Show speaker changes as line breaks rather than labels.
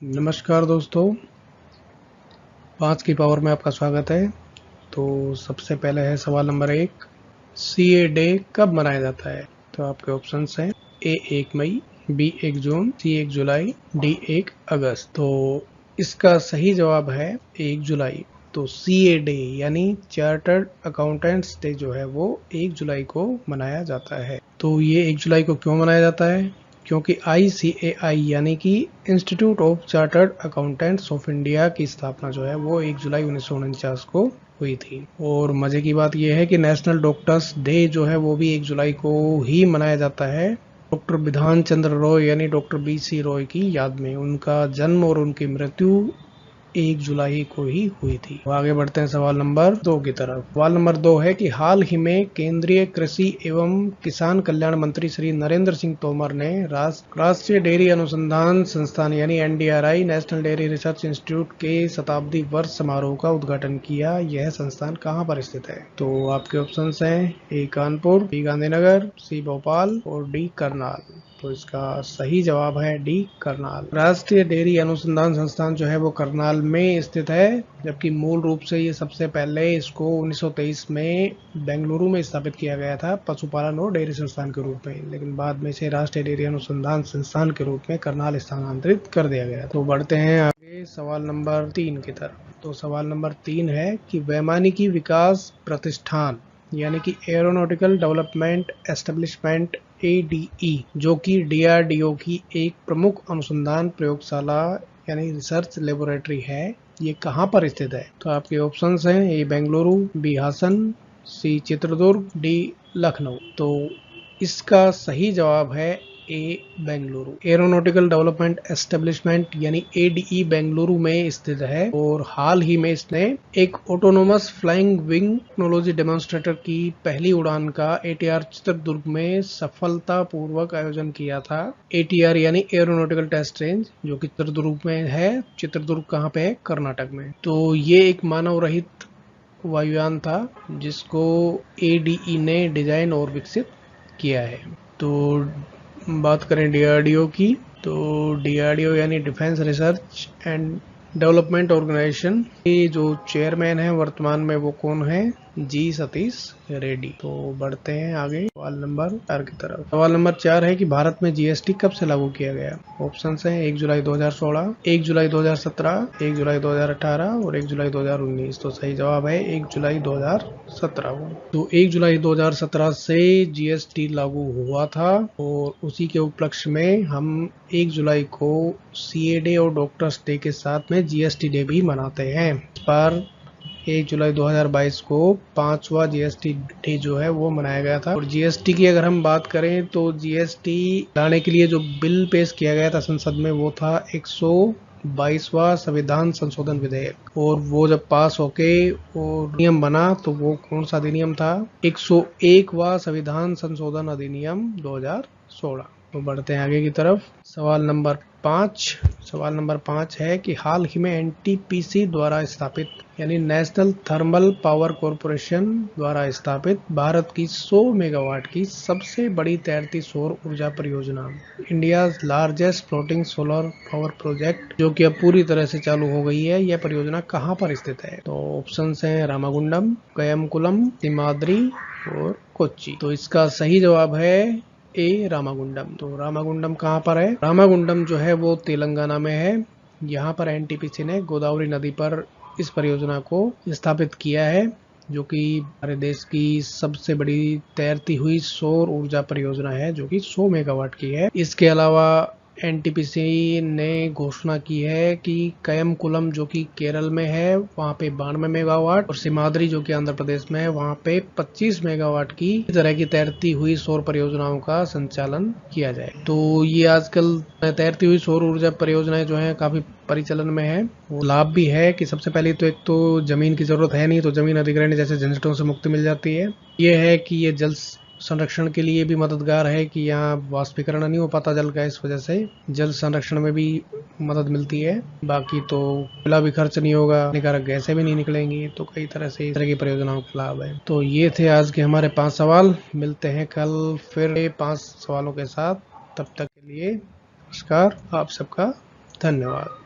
नमस्कार दोस्तों, 5 की पावर में आपका स्वागत है। तो सबसे पहले है सवाल नंबर 1, सीए डे कब मनाया जाता है? तो आपके ऑप्शंस हैं ए 1 मई, बी 1 जून, सी 1 जुलाई, डी 1 अगस्त। तो इसका सही जवाब है 1 जुलाई। तो सीए डे यानी चार्टर्ड अकाउंटेंट्स डे जो है वो 1 जुलाई को मनाया जाता है। तो ये 1 जुलाई को क्यों मनाया जाता है? क्योंकि ICAI यानी कि institute of chartered accountants of India की स्थापना जो है वो 1 जुलाई 1949 को हुई थी। और मजे की बात यह है कि नेशनल डॉक्टर्स डे जो है वो भी 1 जुलाई को ही मनाया जाता है, डॉक्टर बिधान चंद्र रॉय यानी डॉक्टर BC रॉय की याद में। उनका जन्म और उनकी मृत्यु 1 जुलाई को ही हुई थी। तो आगे बढ़ते हैं सवाल नंबर 2 की तरफ। सवाल नंबर 2 है कि हाल ही में केंद्रीय कृषि एवं किसान कल्याण मंत्री श्री नरेंद्र सिंह तोमर ने राष्ट्रीय डेयरी अनुसंधान संस्थान यानी NDRI national dairy research institute के शताब्दी वर्ष समारोह का उद्घाटन किया। यह संस्थान कहाँ पर स्थित है? तो आपके ऑप्शंस हैं ए कानपुर, बी गांधीनगर, सी भोपाल और डी करनाल। तो इसका सही जवाब है डी करनाल। राष्ट्रीय डेयरी अनुसंधान संस्थान जो है वो करनाल में स्थित है, जबकि मूल रूप से ये सबसे पहले इसको 1923 में बेंगलुरु में स्थापित किया गया था पशुपालन और डेयरी संस्थान के रूप में, लेकिन बाद में इसे राष्ट्रीय डेयरी अनुसंधान संस्थान के रूप में करनाल स्थानांतरित कर दिया गया। तो बढ़ते हैं आगे सवाल नंबर 3 की तरफ। तो सवाल नंबर 3 है कि वैमानिकी विकास प्रतिष्ठान यानी कि एरोनॉटिकल डेवलपमेंट एस्टेब्लिशमेंट ADE जो कि DRDO की एक प्रमुख अनुसंधान प्रयोगशाला यानी रिसर्च लेबोरेटरी है, ये कहाँ पर स्थित है? तो आपके ऑप्शंस हैं ए बेंगलुरु, बी हासन, सी चित्रदुर्ग, डी लखनऊ। तो इसका सही जवाब है ए बेंगलुरु। एरोनॉटिकल डेवलपमेंट एस्टेब्लिशमेंट यानी ADE बेंगलुरु में स्थित है और हाल ही में इसने एक autonomous flying wing technology demonstrator की पहली उड़ान का ATR चित्रदुर्ग में सफलतापूर्वक आयोजन किया था। ATR यानी एरोनॉटिकल टेस्ट रेंज जो कि चित्रदुर्ग में है। चित्रदुर्ग कहाँ पे है? कर्नाटक में। तो ये एक मानव रहित वायुयान था जिसको ADE ने डिजाइन और विकसित किया है। तो बात करें DRDO की, तो DRDO यानी defence research and development organisation के जो चेयरमैन है वर्तमान में वो कौन है? जी सतीश रेड्डी। तो बढ़ते हैं आगे सवाल नंबर 4 की तरफ। सवाल नंबर 4 है कि भारत में GST कब से लागू किया गया? ऑप्शन हैं 1 जुलाई 2016, 1 जुलाई 2017, 1 जुलाई 2018 और 1 जुलाई 2019। तो सही जवाब है 1 जुलाई 2017 को। तो 1 जुलाई 2017 से GST लागू हुआ था और उसी के उपलक्ष्य में हम 1 जुलाई को CA डे और डॉक्टर्स डे के साथ में GST डे भी मनाते हैं। इस बार 1 जुलाई 2022 को 5वां GST डे जो है वो मनाया गया था। और GST की अगर हम बात करें तो GST लाने के लिए जो बिल पेश किया गया था संसद में वो था 122वां संविधान संशोधन विधेयक, और वो जब पास होके और नियम बना तो वो कौन सा अधिनियम था? 101वां संविधान संशोधन अधिनियम 2016। तो बढ़ते हैं आगे की तरफ। सवाल नंबर 5 है कि हाल ही में NTPC द्वारा स्थापित यानी नेशनल थर्मल पावर कॉरपोरेशन द्वारा स्थापित भारत की 100 मेगावाट की सबसे बड़ी तैरती सौर ऊर्जा परियोजना India largest floating solar power project जो कि अब पूरी तरह से चालू हो गई है, यह परियोजना कहाँ पर स्थित है? तो ऑप्शंस हैं रामागुंडम, कयमकुलम, सिमाद्री और कोच्चि। तो इसका सही जवाब है ए रामागुंडम। तो रामागुंडम कहाँ पर है? रामागुंडम जो है वो तेलंगाना में है। यहाँ पर NTPC ने गोदावरी नदी पर इस परियोजना को स्थापित किया है जो कि हमारे देश की सबसे बड़ी तैरती हुई सौर ऊर्जा परियोजना है जो कि 100 मेगावाट की है। इसके अलावा NTPC ने घोषणा की है कि कयमकुलम जो कि केरल में है वहाँ पे 92 मेगावाट और सिमाद्री जो कि आंध्र प्रदेश में है वहाँ पे 25 मेगावाट की इस तरह की तैरती हुई सौर परियोजनाओं का संचालन किया जाए। तो ये आजकल तैरती हुई सौर ऊर्जा परियोजनाएं जो है काफी परिचालन में है। वो लाभ भी है कि सबसे पहले तो एक तो जमीन की जरूरत है नहीं, तो जमीन अधिग्रहण जैसे झंझटों से मुक्ति मिल जाती है। ये है कि ये जल संरक्षण के लिए भी मददगार है कि यहाँ वाष्पीकरण नहीं हो पाता जल का, इस वजह से जल संरक्षण में भी मदद मिलती है। बाकी तो खुला भी खर्च नहीं होगा, हानिकारक गैसें भी नहीं निकलेंगी, तो कई तरह से इस तरह की परियोजनाओं के लाभ है। तो ये थे आज के हमारे 5 सवाल। मिलते हैं कल फिर 5 सवालों के साथ। तब तक के लिए नमस्कार, आप सबका धन्यवाद।